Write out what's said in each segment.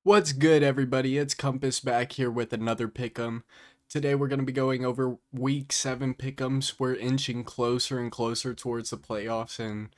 What's good, everybody? It's Compass back here with another pick'em. Today we're going to be going over Week 7 pick'ems. We're inching closer and closer towards the playoffs and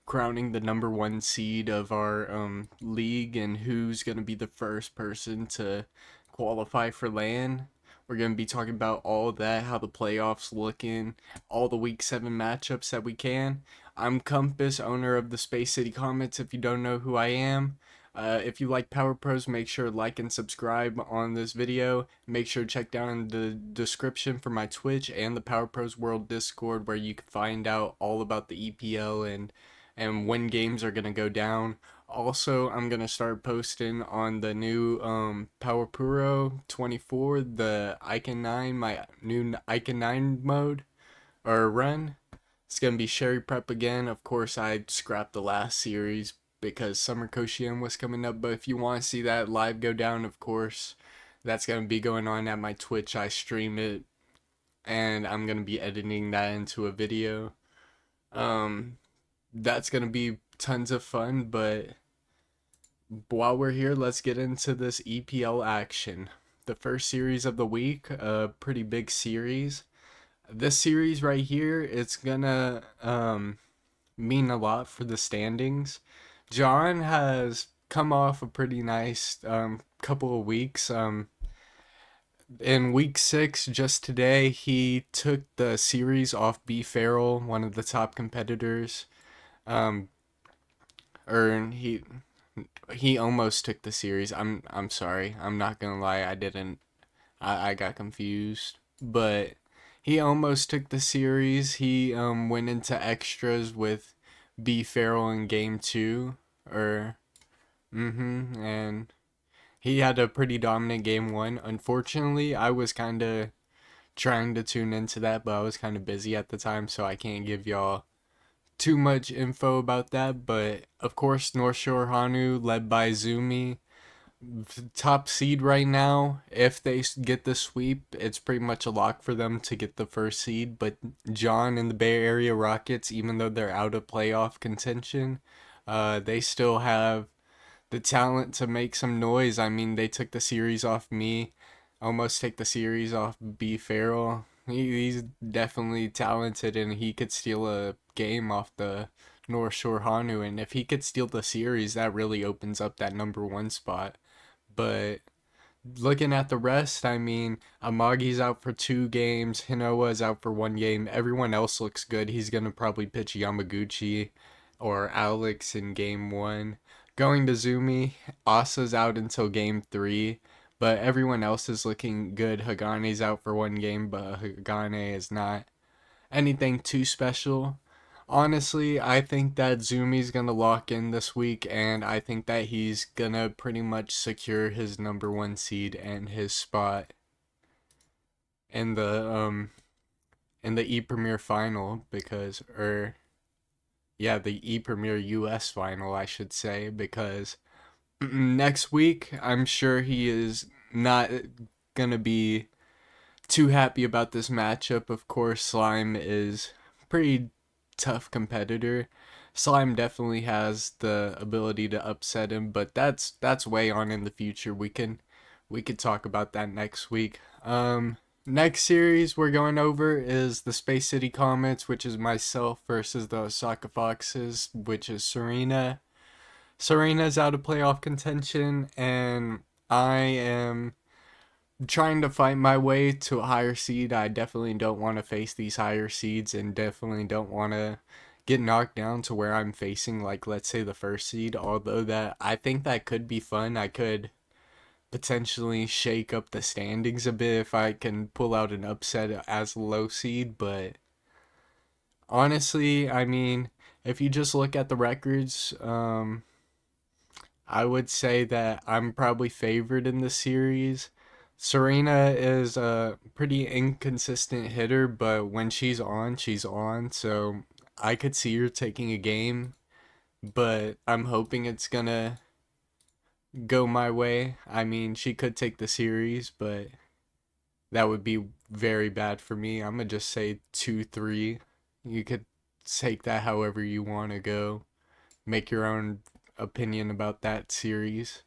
crowning the number one seed of our league and who's going to be the first person to qualify for LAN. We're going to be talking about all of that, how the playoffs looking, all the Week 7 matchups that we can. I'm Compass, owner of the Space City Comets, if you don't know who I am. If you like Power Pros, make sure to like and subscribe on this video. Make sure to check down in the description for my Twitch and the Power Pros World Discord, where you can find out all about the EPL and when games are gonna go down. Also, I'm gonna start posting on the new Power Pro 24, the Icon 9, my new Icon 9 mode or run. It's gonna be Sherry Prep again. Of course, I scrapped the last series because Summer Koshien was coming up. But if you want to see that live go down, of course, that's gonna be going on at my Twitch. I stream it, and I'm gonna be editing that into a video. Um, that's gonna be tons of fun. But while we're here, let's get into this EPL action. The first series of the week, a pretty big series. This series right here, it's gonna mean a lot for the standings. John has come off a pretty nice couple of weeks. In week 6, just today, he took the series off B Farrell, one of the top competitors. Um, or he almost took the series. I'm sorry. I'm not gonna lie. I didn't. I got confused, but he almost took the series. He went into extras with B Farrell in game 2, or and he had a pretty dominant game 1. Unfortunately, I was kind of trying to tune into that, but I was kind of busy at the time, so I can't give y'all too much info about that. But of course, North Shore Hanu, led by Zumi, top seed right now. If they get the sweep, it's pretty much a lock for them to get the first seed. But John and the Bay Area Rockets, even though they're out of playoff contention, they still have the talent to make some noise. I mean, they took the series off me, almost take the series off B Farrell. He's definitely talented, and he could steal a game off the North Shore Hanu. And if he could steal the series, that really opens up that number one spot. But looking at the rest, I mean, Amagi's out for 2 games, Hinoa's out for 1 game. Everyone else looks good. He's gonna probably pitch Yamaguchi or Alex in game 1. Going to Zumi, Asa's out until game 3, but everyone else is looking good. Hagane's out for 1 game, but Hagane is not anything too special. Honestly, I think that Zumi's gonna lock in this week, and I think that he's gonna pretty much secure his number one seed and his spot in the E Premier final, because the E Premier US final, I should say, because next week I'm sure he is not gonna be too happy about this matchup. Of course, Slime is pretty tough competitor. Slime definitely has the ability to upset him, but that's way on in the future. We could talk about that next week. Next series we're going over is the Space City Comets, which is myself versus the Osaka Foxes, which is Serena. Serena's out of playoff contention, and I am trying to fight my way to a higher seed. I definitely don't want to face these higher seeds, and definitely don't want to get knocked down to where I'm facing, like, let's say the first seed. Although that I think that could be fun. I could potentially shake up the standings a bit if I can pull out an upset as a low seed. But honestly, I mean, if you just look at the records, I would say that I'm probably favored in the series. Serena is a pretty inconsistent hitter, but when she's on, she's on. So I could see her taking a game, but I'm hoping it's gonna go my way. I mean, she could take the series, but that would be very bad for me. I'm gonna just say 2-3. You could take that however you want to go. Make your own opinion about that series.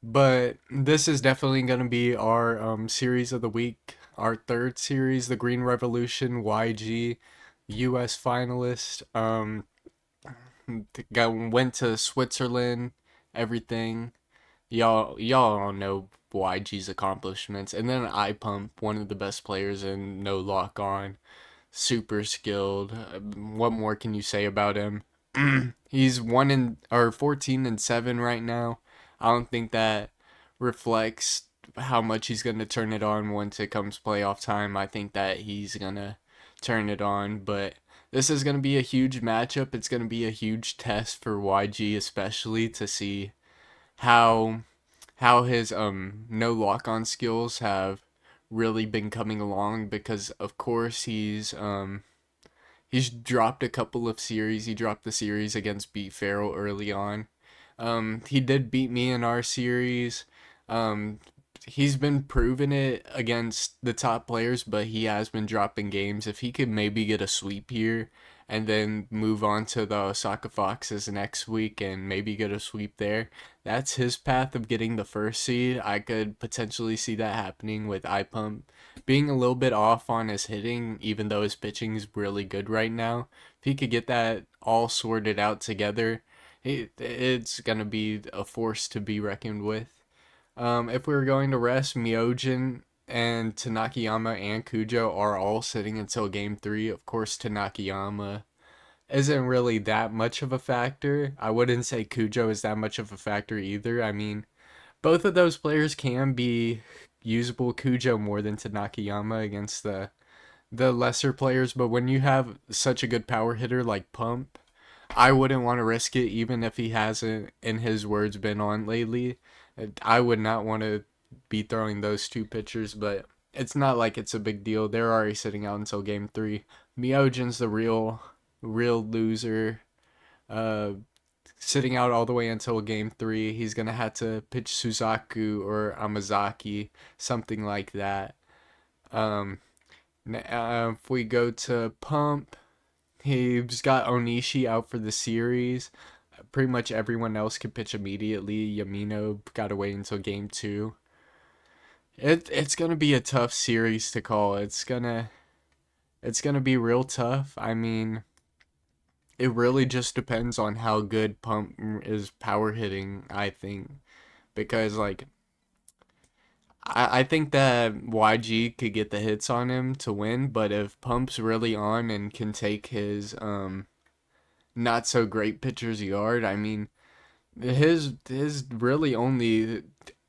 But this is definitely going to be our series of the week, our third series, the Green Revolution YG US finalist. Went to Switzerland, everything. Y'all all know YG's accomplishments, and then I Pump, one of the best players in No Lock On, super skilled. What more can you say about him? He's 14-7 right now. I don't think that reflects how much he's gonna turn it on once it comes playoff time. I think that he's gonna turn it on, but this is gonna be a huge matchup. It's gonna be a huge test for YG, especially to see how his no lock on skills have really been coming along, because of course he's dropped a couple of series. He dropped the series against Beat Farrell early on. He did beat me in our series. Um, he's been proving it against the top players, but he has been dropping games. If he could maybe get a sweep here and then move on to the Osaka Foxes next week and maybe get a sweep there, that's his path of getting the first seed. I could potentially see that happening with iPump being a little bit off on his hitting, even though his pitching is really good right now. If he could get that all sorted out together, it's gonna be a force to be reckoned with. If we were going to rest, Myojin and Tanakayama and Kujo are all sitting until game three. Of course, Tanakayama isn't really that much of a factor. I wouldn't say Kujo is that much of a factor either. I mean, both of those players can be usable. Kujo more than Tanakayama against the lesser players, but when you have such a good power hitter like Pump, I wouldn't want to risk it even if he hasn't, in his words, been on lately. I would not want to be throwing those two pitchers, but it's not like it's a big deal. They're already sitting out until game three. Myojin's the real loser. Uh, Sitting out all the way until game three. He's gonna have to pitch Suzaku or Amazaki, something like that. Um, if we go to Pump, he's got Onishi out for the series. Pretty much everyone else can pitch immediately. Yamino got to wait until game two. It's gonna be a tough series to call. It's gonna be real tough. I mean, it really just depends on how good Pump is power hitting, I think. Because, like, I think that YG could get the hits on him to win, but if Pump's really on and can take his not so great pitcher's yard, I mean, his really only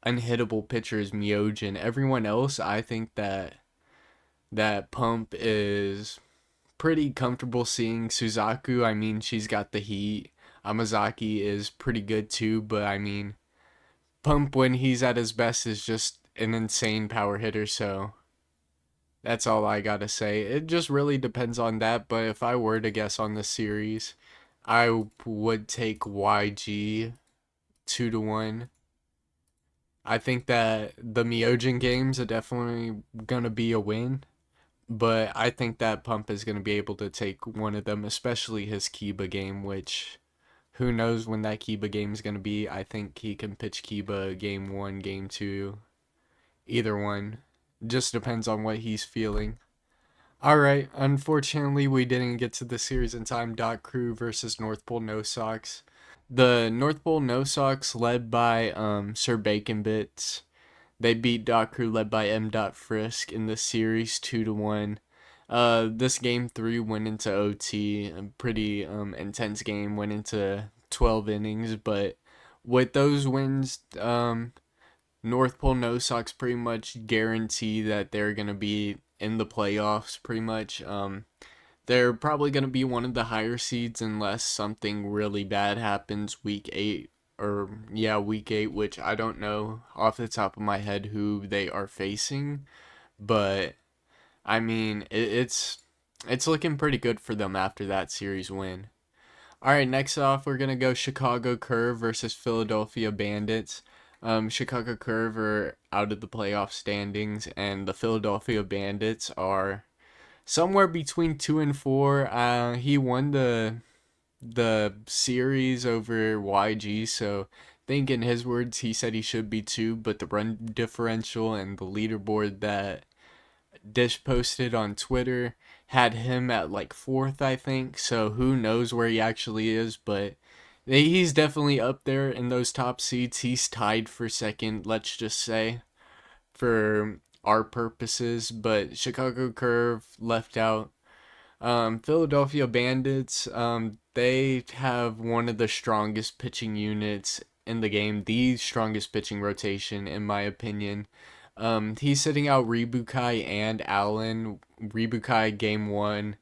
unhittable pitcher is Myojin. Everyone else, I think that Pump is pretty comfortable seeing. Suzaku, I mean, she's got the heat. Amazaki is pretty good too, but I mean, Pump when he's at his best is just an insane power hitter, so that's all I gotta say. It just really depends on that, but if I were to guess on the series, I would take YG 2-1. I think that the Myojin games are definitely gonna be a win, but I think that Pump is gonna be able to take one of them, especially his Kiba game, which who knows when that Kiba game is gonna be. I think he can pitch Kiba game one, game two, either one. Just depends on what he's feeling. All right, unfortunately, we didn't get to the series in time. Dot Crew versus North Pole No Sox. The North Pole No Sox, led by Sir Bacon Bits, they beat Dot Crew, led by M. Frisk, in the series 2-1. This game three went into OT. A pretty intense game. Went into 12 innings, but with those wins, North Pole No Sox pretty much guarantee that they're gonna be in the playoffs. Pretty much, they're probably gonna be one of the higher seeds unless something really bad happens week eight. Or yeah, week eight, which I don't know off the top of my head who they are facing, but I mean it's looking pretty good for them after that series win. All right, next off, we're gonna go Chicago Curve versus Philadelphia Bandits. Chicago Curve are out of the playoff standings, and the Philadelphia Bandits are somewhere between 2 and 4. He won the series over YG, so think in his words he said he should be two, but the run differential and the leaderboard that Dish posted on Twitter had him at like fourth, I think. So who knows where he actually is, but he's definitely up there in those top seats. He's tied for second, let's just say, for our purposes, but Chicago Curve left out. Philadelphia Bandits, they have one of the strongest pitching units in the game, the strongest pitching rotation, in my opinion. He's sitting out Rebukai and Allen. Rebukai game one,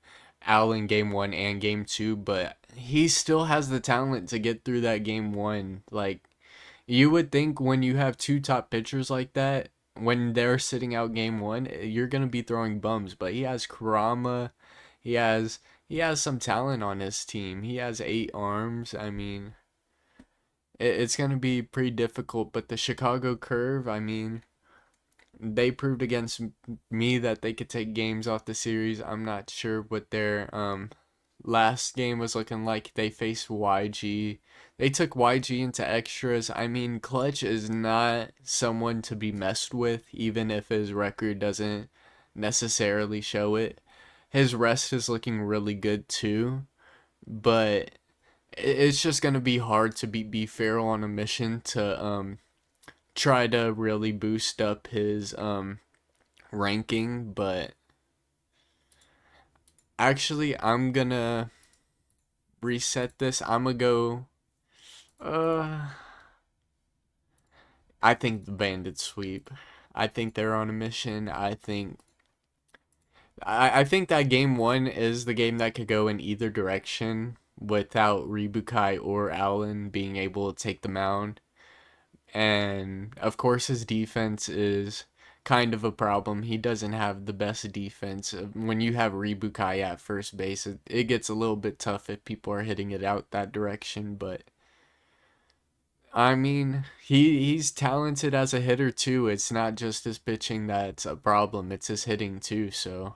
Allen game one and game two, but he still has the talent to get through that game one. Like, you would think when you have two top pitchers like that, when they're sitting out game one, you're gonna be throwing bums. But he has Kurama, he has he has some talent on his team. He has 8 arms. I mean, it's gonna be pretty difficult. But the Chicago Curve, I mean, they proved against me that they could take games off the series. I'm not sure what their last game was looking like. They faced YG. They took YG into extras. I mean, Clutch is not someone to be messed with, even if his record doesn't necessarily show it. His rest is looking really good too, but it's just gonna be hard to beat B Farrell on a mission to try to really boost up his ranking. But actually, I'm gonna reset this. I'm gonna go. Uh, I think the Bandits sweep. I think they're on a mission. I think that game one is the game that could go in either direction without Rebukai or Allen being able to take the mound. And of course, his defense is kind of a problem. He doesn't have the best defense. When you have Rebukai at first base, it gets a little bit tough if people are hitting it out that direction. But I mean, he's talented as a hitter too. It's not just his pitching that's a problem, it's his hitting too. So,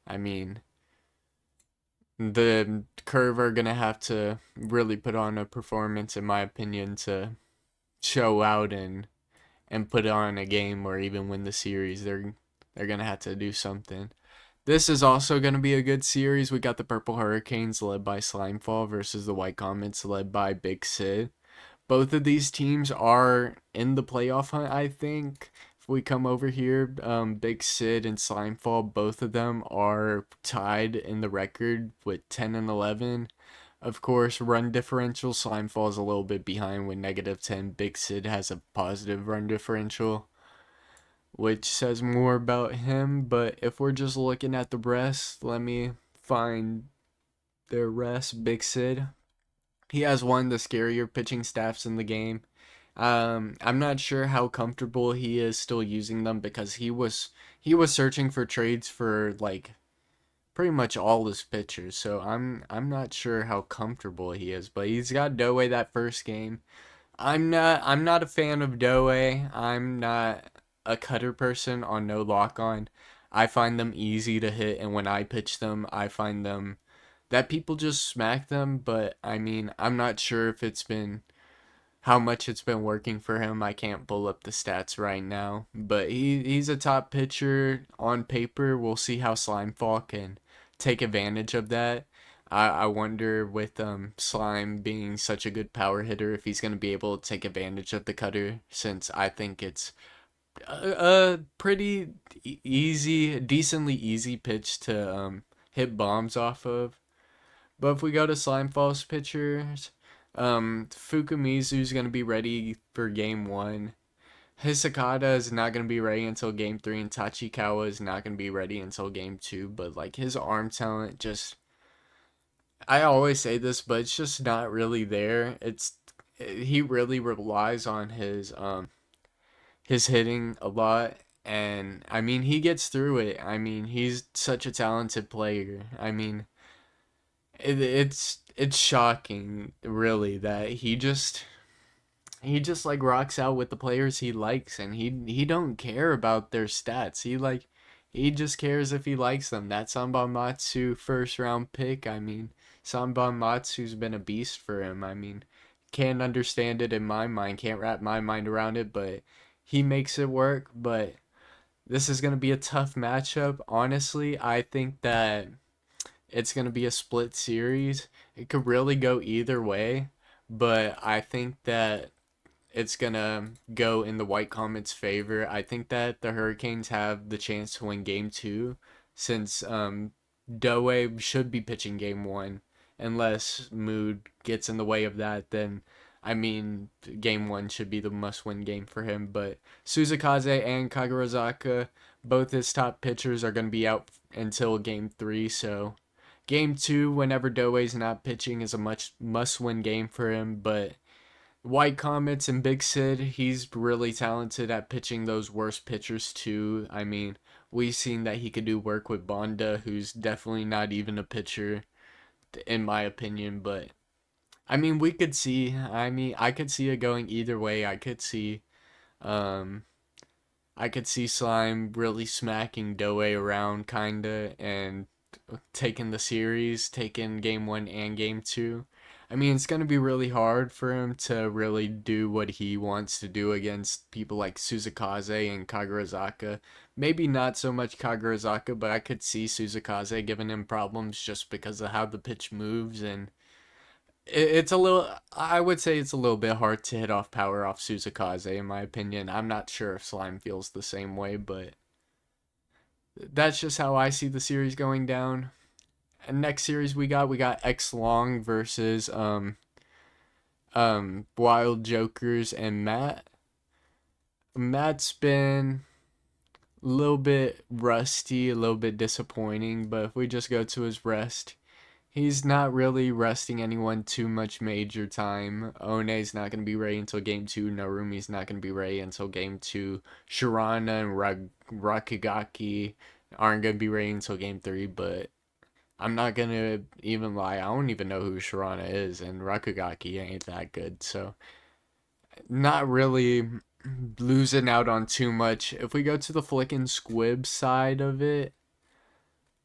I mean, the Curve are going to have to really put on a performance, in my opinion, to show out and put on a game or even win the series. They're going to have to do something. This is also going to be a good series. We got the Purple Hurricanes led by Slimefall versus the White Comets led by Big Sid. Both of these teams are in the playoff hunt, I think. If we come over here, Big Sid and Slimefall, both of them are tied in the record with 10 and 11. Of course, run differential, Slimefall is a little bit behind with -10. Big Sid has a positive run differential, which says more about him. But if we're just looking at the rest, let me find their rest. Big Sid, he has one of the scarier pitching staffs in the game. I'm not sure how comfortable he is still using them because he was searching for trades for like pretty much all his pitchers. So I'm not sure how comfortable he is, but he's got Doe that first game. I'm not a fan of Doe. I'm not a cutter person on no lock on. I find them easy to hit, and when I pitch them, I find them that people just smack them. But I mean, I'm not sure if it's been how much it's been working for him. I can't pull up the stats right now, but he's a top pitcher on paper. We'll see how Slimefall can take advantage of that. I wonder with Slime being such a good power hitter if he's going to be able to take advantage of the cutter, since I think it's a pretty easy, decently easy pitch to hit bombs off of. But if we go to Slimefall's pitchers, Fukumizu's going to be ready for game one. Hisakata is not going to be ready until game three, and Tachikawa is not going to be ready until game two. But like his arm talent, just I always say this, but it's just not really there. He really relies on his hitting a lot, and I mean he gets through it. I mean he's such a talented player. I mean it's shocking really that he just like rocks out with the players he likes, and he don't care about their stats. He just cares if he likes them. That Sanbonmatsu first round pick, I mean, Sanbonmatsu's been a beast for him. I mean, can't understand it in my mind, can't wrap my mind around it, but he makes it work. But this is going to be a tough matchup. Honestly, I think that it's going to be a split series. It could really go either way, but I think that it's going to go in the White Comets' favor. I think that the Hurricanes have the chance to win game two since Doe should be pitching game one. Unless mood gets in the way of that, then I mean, game one should be the must win game for him. But Suzakaze and Kagarazaka, both his top pitchers, are going to be out until game three. So game two, whenever Doe's not pitching, is a much must win game for him. But White Comets and Big Sid, he's really talented at pitching those worst pitchers too. I mean, we've seen that he could do work with Bonda, who's definitely not even a pitcher, in my opinion. But I mean, we could see. I mean, I could see it going either way. Um, I could see Slime really smacking Doe around, kinda, and taking the series, taking game one and game two. I mean, it's going to be really hard for him to really do what he wants to do against people like Suzakaze and Kagarazaka. Maybe not so much Kagarazaka, but I could see Suzakaze giving him problems just because of how the pitch moves. And it's a little, I would say it's a little bit hard to hit off power off Suzakaze, in my opinion. I'm not sure if Slime feels the same way, but that's just how I see the series going down. And next series we got X Long versus Wild Jokers and Matt. Matt's been a little bit rusty, a little bit disappointing, but if we just go to his rest, he's not really resting anyone too much major time. One's not going to be ready until game two. Narumi's not going to be ready until game two. Shirana and Rakigaki aren't going to be ready until game three, but I'm not gonna even lie. I don't even know who Shirana is, and Rakugaki ain't that good. So, not really losing out on too much. If we go to the Flickin' Squibs side of it,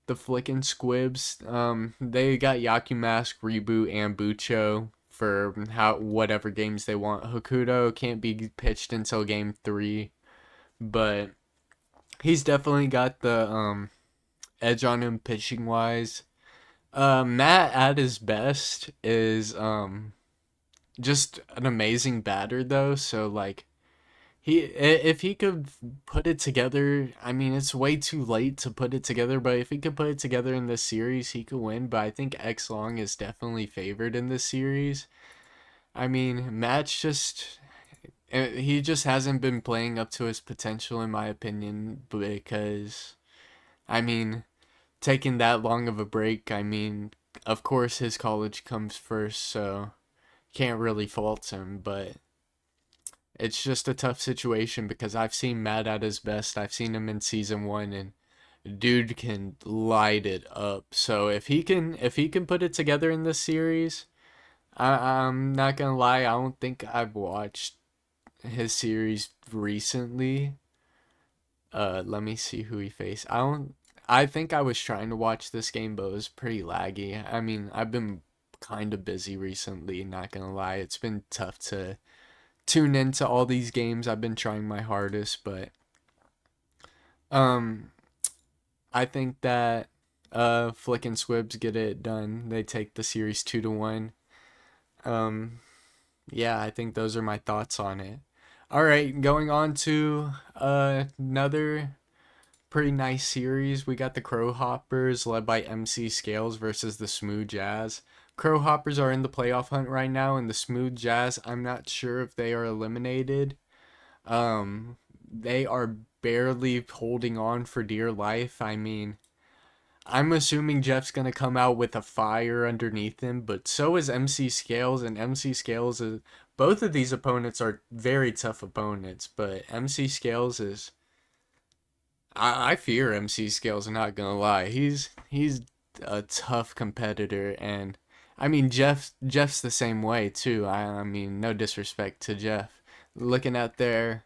the Flickin' Squibs, they got Yakumask, Reboot, and Bucho for how whatever games they want. Hokuto can't be pitched until game three, but he's definitely got the edge on him pitching wise. Matt at his best is just an amazing batter though. So like if he could put it together, I mean it's way too late to put it together, but if he could put it together in this series, he could win. But I think X Long is definitely favored in this series. I mean Matt's just he just hasn't been playing up to his potential in my opinion because I mean taking that long of a break, I mean, of course his college comes first, so can't really fault him, but it's just a tough situation because I've seen Matt at his best. I've seen him in season one and dude can light it up. So if he can put it together in this series, I'm not gonna lie, I don't think I've watched his series recently. Let me see who he faced. I think I was trying to watch this game, but it was pretty laggy. I mean, I've been kind of busy recently, not gonna lie. It's been tough to tune into all these games. I've been trying my hardest, but um I think that Flick and Swibs get it done. They take the series 2-1. Um yeah, I think those are my thoughts on it. All right, going on to another pretty nice series. We got the Crow Hoppers led by MC Scales versus the Smooth Jazz. Crow Hoppers are in the playoff hunt right now, and the Smooth Jazz, I'm not sure if they are eliminated. They are barely holding on for dear life. I mean, I'm assuming Jeff's gonna come out with a fire underneath him, but so is MC Scales, and MC Scales is both of these opponents are very tough opponents, but MC Scales is I fear MC Scales, I'm not gonna lie. He's a tough competitor, and I mean Jeff's the same way too. I mean no disrespect to Jeff. Looking at their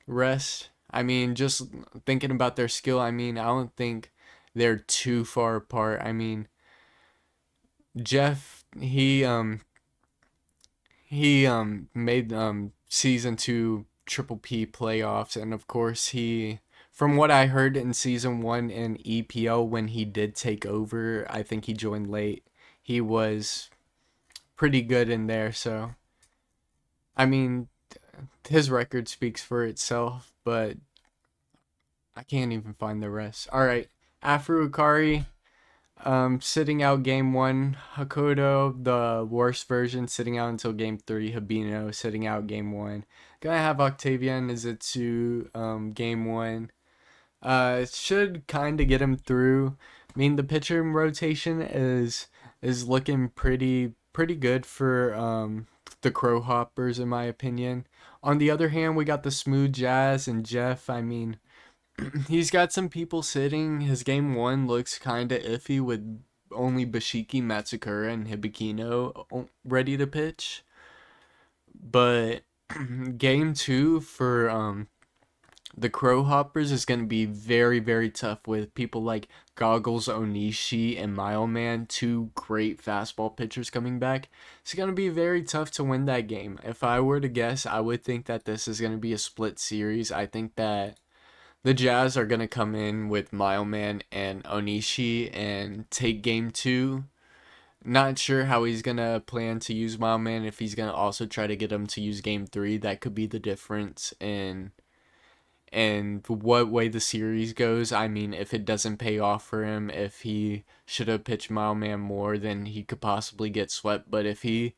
rest, I mean just thinking about their skill, I mean I don't think they're too far apart. I mean Jeff he made season 2 Triple P playoffs, and of course he, from what I heard in season 1 in EPL when he did take over, I think he joined late. He was pretty good in there, so I mean his record speaks for itself, but I can't even find the rest. All right, Afro Ukari, sitting out game 1. Hakoto, the worst version, sitting out until game 3. Habino sitting out game 1. Gonna have Octavian Izitsu, game 1. It should kind of get him through. I mean, the pitcher rotation is looking pretty good for the Crow Hoppers in my opinion. On the other hand, we got the Smooth Jazz and Jeff. I mean, he's got some people sitting. His game 1 looks kind of iffy with only Bashiki, Matsukura, and Hibikino ready to pitch. But game 2 for the Crow Hoppers is going to be very tough with people like Goggles Onishi and Mileman, two great fastball pitchers coming back. It's going to be very tough to win that game. If I were to guess, I would think that this is going to be a split series. I think that the Jazz are going to come in with Mileman and Onishi and take game 2. Not sure how he's going to plan to use Mileman, if he's going to also try to get him to use game 3. That could be the difference in and what way the series goes. I mean, if it doesn't pay off for him, if he should have pitched Mileman more, then he could possibly get swept. But if he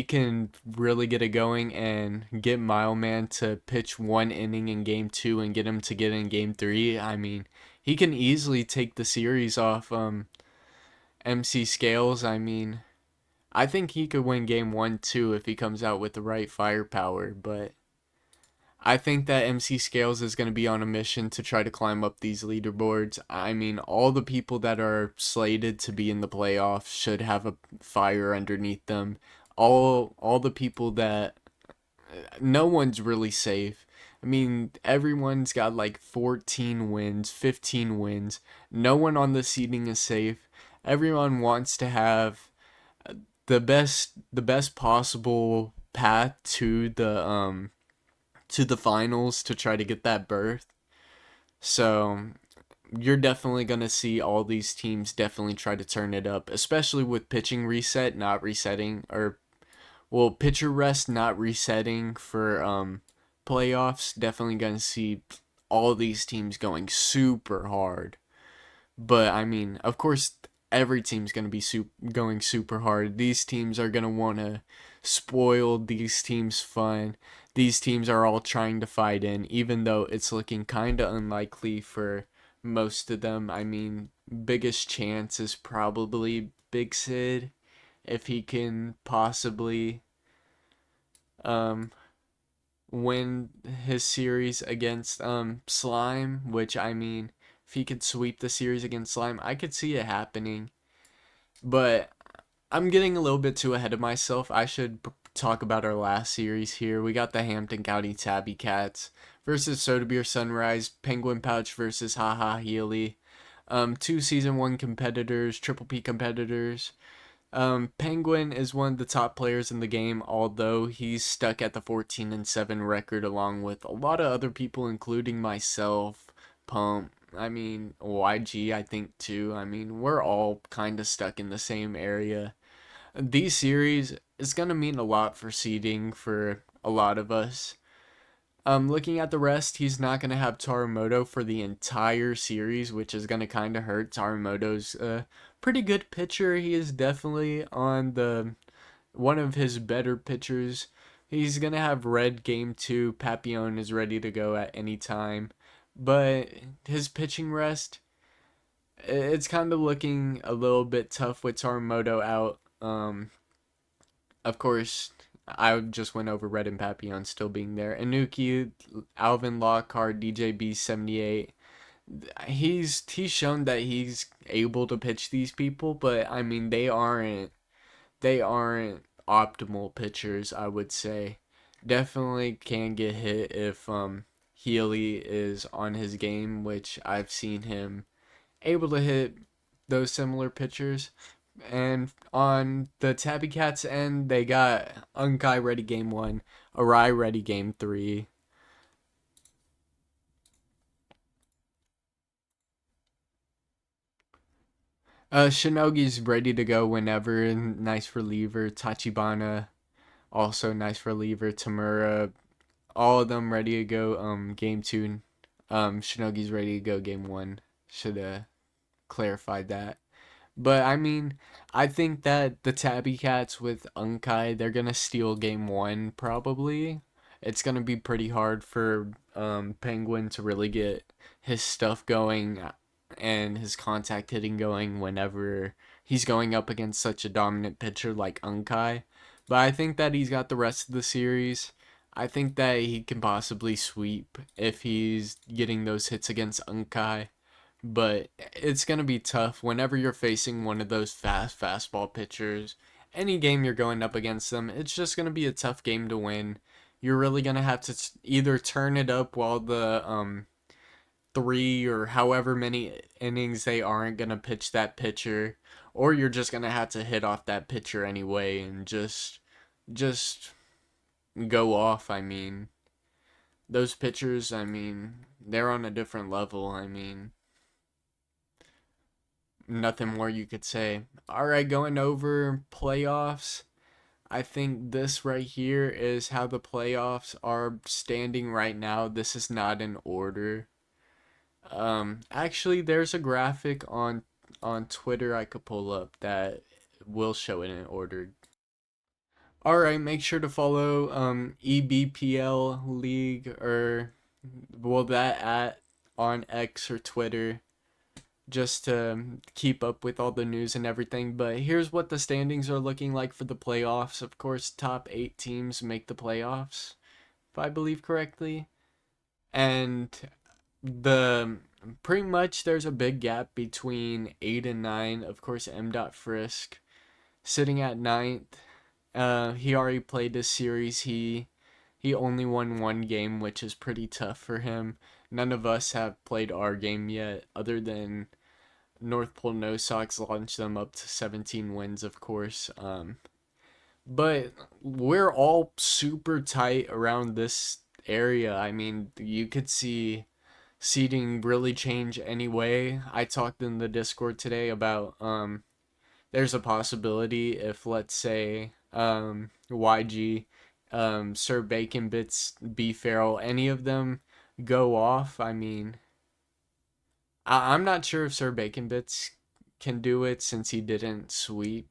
can really get it going and get Mileman to pitch 1 inning in game 2 and get him to get in game 3, I mean, he can easily take the series off MC Scales. I mean, I think he could win game 1 too if he comes out with the right firepower, but I think that MC Scales is going to be on a mission to try to climb up these leaderboards. I mean, all the people that are slated to be in the playoffs should have a fire underneath them. All the people that no one's really safe. I mean, everyone's got like 14 wins, 15 wins. No one on the seeding is safe. Everyone wants to have the best possible path to the finals to try to get that berth. So you're definitely going to see all these teams definitely try to turn it up, especially with pitching reset not resetting, or well, pitcher rest not resetting for playoffs. Definitely going to see all these teams going super hard. But I mean, of course, every team's going to be going super hard. These teams are going to want to spoil these teams' fun. These teams are all trying to fight in, even though it's looking kind of unlikely for most of them. I mean, biggest chance is probably Big Sid, if he can possibly um, win his series against Slime, which I mean, if he could sweep the series against Slime, I could see it happening. But I'm getting a little bit too ahead of myself. I should talk about our last series here. We got the Hampton County Tabby Cats versus Soda Beer Sunrise, Penguin Pouch versus Haha Healy. Two season 1 competitors, Triple P competitors. Penguin is one of the top players in the game, although he's stuck at the 14-7 record along with a lot of other people, including myself, Pump, I mean, YG, I think too. I mean, we're all kind of stuck in the same area. These series is going to mean a lot for seeding for a lot of us. Looking at the rest, he's not going to have Taramoto for the entire series, which is going to kind of hurt. Taramoto's a pretty good pitcher. He is definitely on the one of his better pitchers. He's going to have Red game 2. Papillon is ready to go at any time. But his pitching rest, it's kind of looking a little bit tough with Taramoto out. Of course, I just went over Red and Papillon still being there. Inuki, Alvin Lockhart, DJB78. He's shown that he's able to pitch these people, but I mean they aren't optimal pitchers, I would say. Definitely can get hit if Healy is on his game, which I've seen him able to hit those similar pitchers. And on the Tabby Cats end, they got Unkai ready game 1, Arai ready game 3. Shinogi's ready to go whenever, nice reliever. Tachibana, also nice reliever. Tamura, all of them ready to go game 2. Shinogi's ready to go game 1. Should have clarified that. But I mean, I think that the Tabby Cats with Unkai, they're gonna steal game 1 probably. It's gonna be pretty hard for Penguin to really get his stuff going and his contact hitting going whenever he's going up against such a dominant pitcher like Unkai. But I think that he's got the rest of the series. I think that he can possibly sweep if he's getting those hits against Unkai, but it's going to be tough whenever you're facing one of those fast fastball pitchers. Any game you're going up against them, it's just going to be a tough game to win. You're really going to have to either turn it up while the 3 or however many innings they aren't going to pitch that pitcher, or you're just going to have to hit off that pitcher anyway and just go off. I mean, those pitchers, I mean, they're on a different level. I mean, nothing more you could say. All right, going over playoffs. I think this right here is how the playoffs are standing right now. This is not in order. Actually, there's a graphic on Twitter I could pull up that will show it in order. All right, make sure to follow EBPL League, or well, that at on X or Twitter, just to keep up with all the news and everything. But here's what the standings are looking like for the playoffs. Of course, top 8 teams make the playoffs, if I believe correctly. And the pretty much there's a big gap between 8 and 9. Of course, M. Frisk sitting at ninth. He already played this series. He only won 1 game, which is pretty tough for him. None of us have played our game yet, other than North Pole No Sox launched them up to 17 wins, of course. But we're all super tight around this area. I mean, you could see seeding really change anyway. I talked in the Discord today about there's a possibility if, let's say, YG, Sir Bacon Bits, B Farrell, any of them go off. I mean, I'm not sure if Sir Bacon Bits can do it since he didn't sweep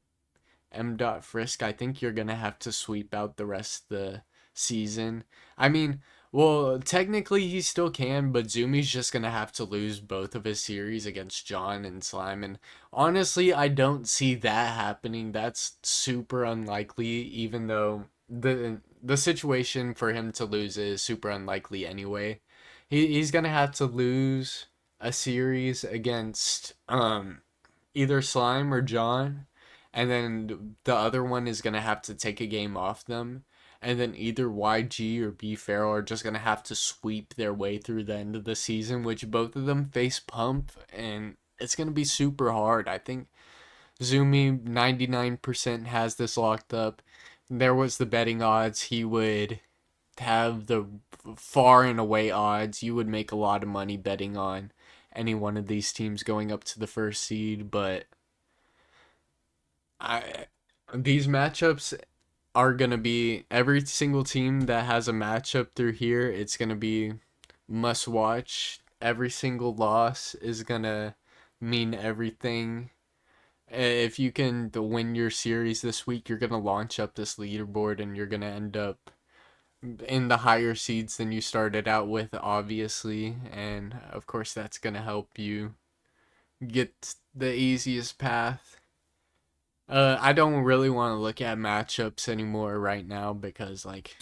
M. Frisk. I think you're gonna have to sweep out the rest of the season. I mean, well, technically he still can, but Zumi's just gonna have to lose both of his series against John and Slime. And honestly, I don't see that happening. That's super unlikely, even though the situation for him to lose is super unlikely anyway. He's gonna have to lose a series against either Slime or John, and then the other one is gonna have to take a game off them, and then either YG or B Farrell are just gonna have to sweep their way through the end of the season, which both of them face Pump, and it's gonna be super hard. I think Zumi 99% has this locked up. There was the betting odds. He would have the far and away odds. You would make a lot of money betting on any one of these teams going up to the first seed, but I these matchups are gonna be every single team that has a matchup through here. It's gonna be must watch. Every single loss is gonna mean everything. If you can win your series this week, you're gonna launch up this leaderboard and you're gonna end up in the higher seeds than you started out with, obviously. And of course, that's gonna help you get the easiest path. I don't really want to look at matchups anymore right now because, like,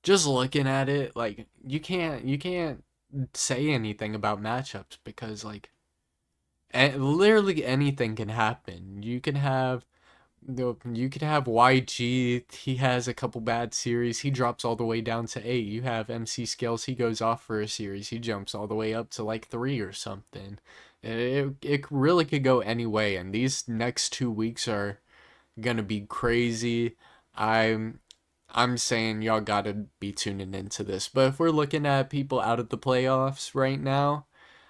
just looking at it, like, you can't say anything about matchups because, like, literally anything can happen. You can have You could have YG. He has a couple bad series. He drops all the way down to 8. You have MC Scales. He goes off for a series. He jumps all the way up to like 3 or something. It really could go any way. And these next 2 weeks are gonna be crazy. I'm I'm saying y'all gotta be tuning into this. But if we're looking at people out of the playoffs right now,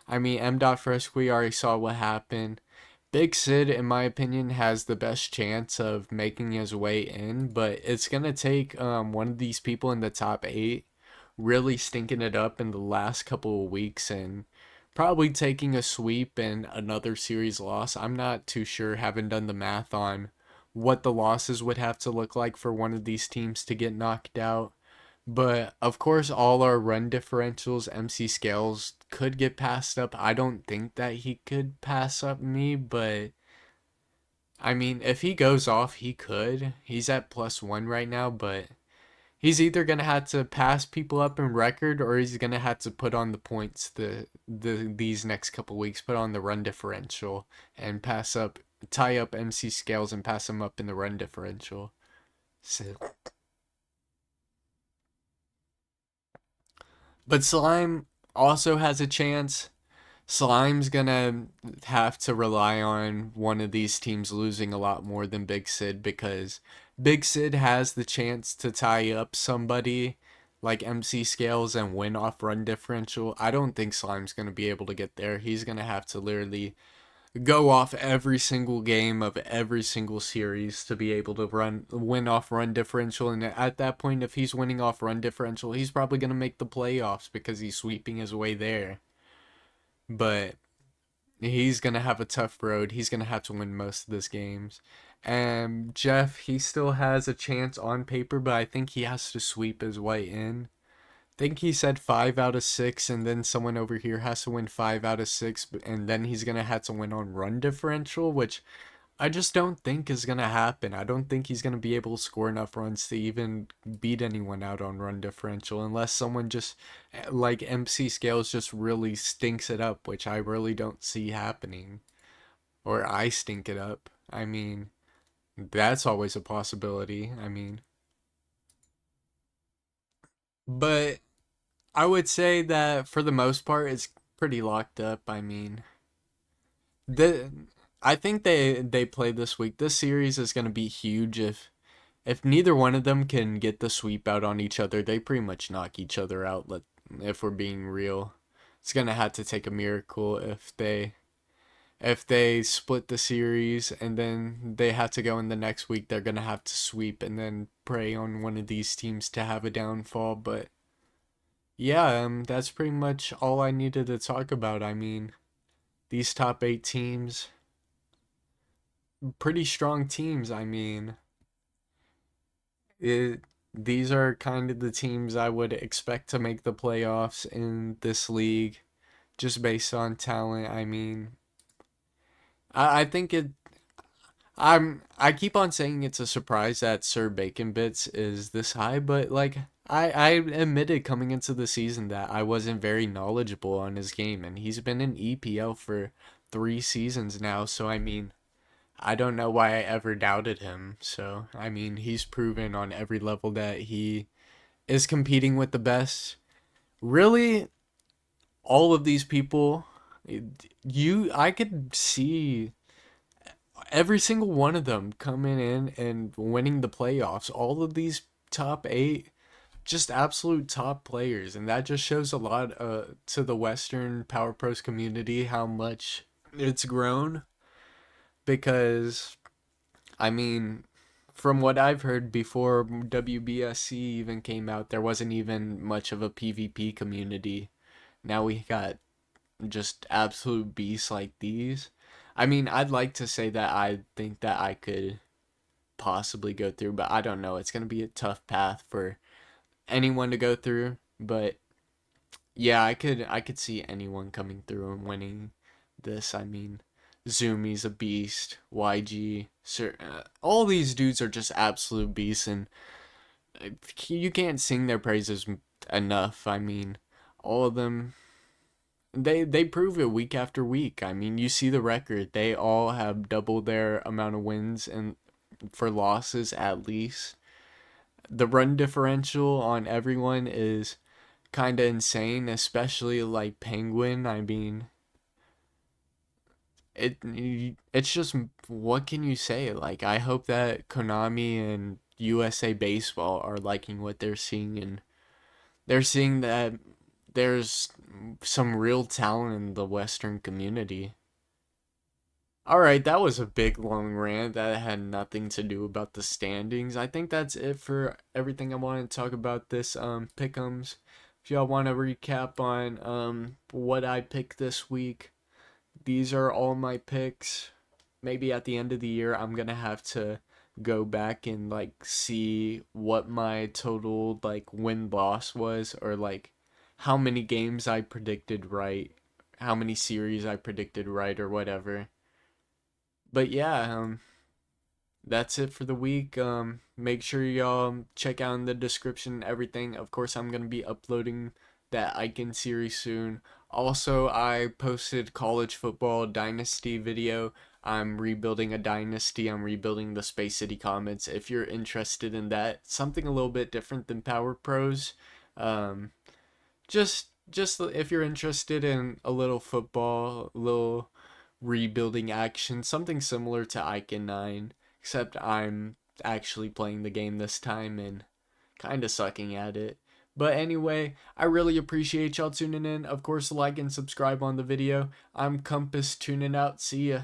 I mean M. Fresque, we already saw what happened. Big Sid, in my opinion, has the best chance of making his way in, but it's gonna take one of these people in the top 8 really stinking it up in the last couple of weeks and probably taking a sweep and another series loss. I'm not too sure, haven't done the math on what the losses would have to look like for one of these teams to get knocked out. But of course, all our run differentials, MC Scales could get passed up. I don't think that he could pass up me, but I mean, if he goes off, he could. He's at +1 right now, but he's either gonna have to pass people up in record or he's gonna have to put on the points these next couple weeks, put on the run differential and tie up MC Scales and pass him up in the run differential. So, but Slime also has a chance. Slime's gonna have to rely on one of these teams losing a lot more than Big Sid because Big Sid has the chance to tie up somebody like MC Scales and win off run differential. I don't think Slime's gonna be able to get there. He's gonna have to literally go off every single game of every single series to be able to win off run differential, and at that point if he's winning off run differential he's probably going to make the playoffs because he's sweeping his way there. But he's going to have a tough road. He's going to have to win most of these games. And Jeff, he still has a chance on paper, but I think he has to sweep his way in. I think he said 5 out of 6, and then someone over here has to win 5 out of 6, and then he's gonna have to win on run differential, which I just don't think is gonna happen. I don't think he's gonna be able to score enough runs to even beat anyone out on run differential, unless someone just like MC Scales just really stinks it up, which I really don't see happening, or I stink it up. I mean, that's always a possibility. I mean, but I would say that for the most part, it's pretty locked up. I mean, the I think they play this week. This series is going to be huge. If neither one of them can get the sweep out on each other, they pretty much knock each other out. If we're being real, it's going to have to take a miracle if they split the series and then they have to go in the next week. They're going to have to sweep and then pray on one of these teams to have a downfall. But yeah, that's pretty much all I needed to talk about. I mean, these top 8 teams, pretty strong teams. I mean, it, these are kind of the teams I would expect to make the playoffs in this league, just based on talent. I mean, I think I keep on saying it's a surprise that Sir Bacon Bits is this high, but like I admitted coming into the season that I wasn't very knowledgeable on his game, and he's been in EPL for 3 seasons now. So I mean, I don't know why I ever doubted him. So I mean, he's proven on every level that he is competing with the best. Really, all of these people, I could see every single one of them coming in and winning the playoffs. All of these top 8, just absolute top players, and that just shows a lot to the Western Power Pros community how much it's grown. Because I mean, from what I've heard before WBSC even came out, there wasn't even much of a PvP community. Now we got just absolute beasts like these. I mean, I'd like to say that I think that I could possibly go through, but I don't know. It's going to be a tough path for anyone to go through, but yeah, I could see anyone coming through and winning this. I mean, Zumi's a beast, YG, sir, all these dudes are just absolute beasts, and you can't sing their praises enough. I mean, all of them, they prove it week after week. I mean, you see the record. They all have double their amount of wins for losses at least. The run differential on everyone is kind of insane, especially like Penguin. I mean, it's just, what can you say? Like, I hope that Konami and USA Baseball are liking what they're seeing, and they're seeing that there's some real talent in the Western community. All right, that was a big long rant that had nothing to do about the standings. I think that's it for everything I wanted to talk about this pick'ems. If y'all want to recap on what I picked this week, these are all my picks. Maybe at the end of the year I'm going to have to go back and like see what my total like win loss was, or like how many games I predicted right, how many series I predicted right, or whatever. But yeah, that's it for the week. Make sure y'all check out in the description everything. Of course, I'm gonna be uploading that Icon series soon. Also, I posted college football dynasty video. I'm rebuilding a dynasty. I'm rebuilding the Space City Comets. If you're interested in that, something a little bit different than Power Pros. Um, just if you're interested in a little football, a little rebuilding action, something similar to Icon 9, except I'm actually playing the game this time and kind of sucking at it. But anyway, I really appreciate y'all tuning in. Of course, like and subscribe on the video. I'm Compass tuning out. See ya.